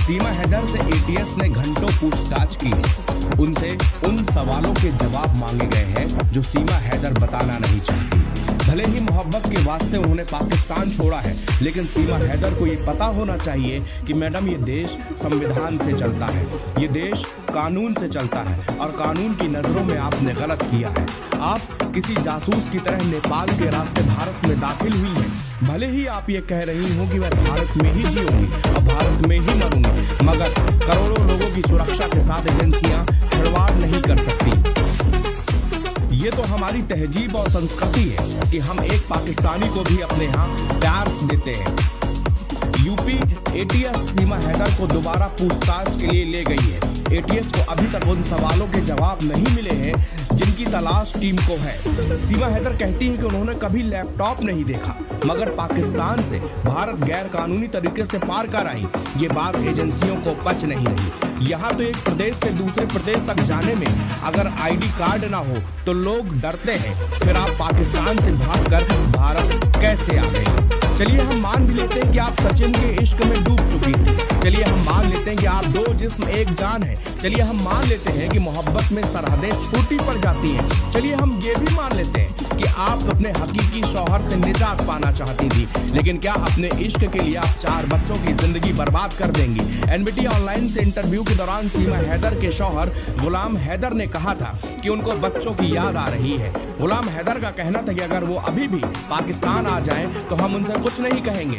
सीमा हैदर से एटीएस ने घंटों पूछताछ की है। उनसे उन सवालों के जवाब मांगे गए हैं जो सीमा हैदर बताना नहीं चाहती। भले ही मोहब्बत के वास्ते उन्होंने पाकिस्तान छोड़ा है, लेकिन सीमा हैदर को ये पता होना चाहिए कि मैडम, ये देश संविधान से चलता है, ये देश कानून से चलता है और कानून की नज़रों में आपने गलत किया है। आप किसी जासूस की तरह नेपाल के रास्ते भारत में दाखिल हुई हैं। भले ही आप ये कह रही हो कि मैं भारत में ही जीऊंगी और भारत में ही मरूंगी, मगर करोड़ों लोगों की सुरक्षा के साथ एजेंसियां खिलवाड़ नहीं कर सकती। ये तो हमारी तहजीब और संस्कृति है कि हम एक पाकिस्तानी को भी अपने यहाँ प्यार देते हैं। यूपी एटीएस सीमा हैदर को दोबारा पूछताछ के लिए ले गई है। एटीएस को अभी तक उन सवालों के जवाब नहीं मिले हैं जिनकी तलाश टीम को है। सीमा हैदर कहती है कि उन्होंने कभी लैपटॉप नहीं देखा, मगर पाकिस्तान से भारत गैर कानूनी तरीके से पार कर आई। ये बात एजेंसियों को पच नहीं रही। यहाँ तो एक प्रदेश से दूसरे प्रदेश तक जाने में अगर आईडी कार्ड ना हो तो लोग डरते हैं, फिर आप पाकिस्तान से भागकर भारत कैसे आ गए? चलिए हम मान भी लेते हैं कि आप सचिन के इश्क में डूब चुकी थी। चलिए हम मान लेते हैं कि आप दो जिस्म एक जान है। चलिए हम मान लेते हैं कि मोहब्बत में सरहदें छोटी पड़ जाती हैं। चलिए हम ये भी मान लेते हैं कि आप अपने हकीकी शौहर से निजात पाना चाहती थी, लेकिन क्या अपने इश्क के लिए आप 4 बच्चों की जिंदगी बर्बाद कर देंगी? एनबीटी ऑनलाइन से इंटरव्यू के दौरान सीमा हैदर के शौहर गुलाम हैदर ने कहा था कि उनको बच्चों की याद आ रही है। गुलाम हैदर का कहना था कि अगर वो अभी भी पाकिस्तान आ जाएं तो हम उनसे कुछ नहीं कहेंगे।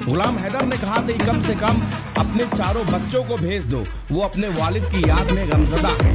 गुलाम हैदर ने कहा था कि कम से कम अपने 4 बच्चों को भेज दो, वो अपने वालिद की याद में गमज़दा है।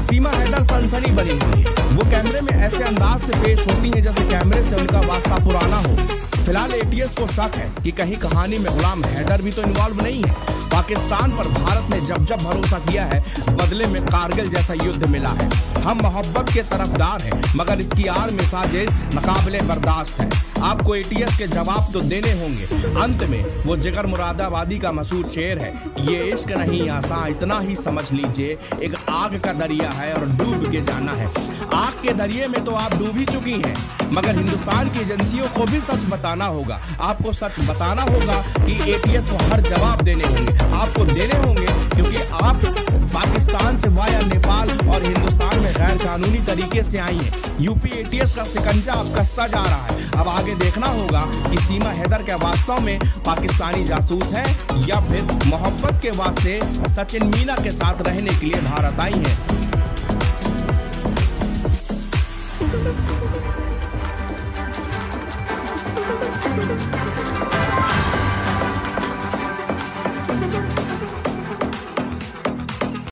सीमा हैदर सनसनी बनी हुई है। वो कैमरे में ऐसे अंदाज से पेश होती हैं जैसे कैमरे से उनका वास्ता पुराना हो। फिलहाल एटीएस को शक है कि कहीं कहानी में गुलाम हैदर भी तो इन्वॉल्व नहीं है। पाकिस्तान पर भारत ने जब जब भरोसा किया है, बदले में कारगिल जैसा युद्ध मिला है। हम मोहब्बत के तरफदार हैं, मगर इसकी आड़ में साजिश नाकाबिले बर्दाश्त है। आपको एटीएस के जवाब तो देने होंगे। अंत में वो जिगर मुरादाबादी का मशहूर शेर है, ये इश्क नहीं आसान, इतना ही समझ लीजिए एक आग का दरिया है और डूब के जाना है। आग के दरिये में तो आप डूब ही चुकी हैं, मगर हिंदुस्तान की एजेंसियों को भी सच बताना होगा। आपको सच बताना होगा कि एटीएस को हर जवाब देने होंगे, आपको देने होंगे, क्योंकि आप पाकिस्तान से वाया नेपाल और हिंदुस्तान में गैर कानूनी तरीके से आई हैं। यूपी एटीएस का शिकंजा अब कसता जा रहा है। अब आगे देखना होगा कि सीमा हैदर क्या वास्तव में पाकिस्तानी जासूस है या फिर मोहब्बत के वास्ते सचिन मीना के साथ रहने के लिए भारत आई हैं।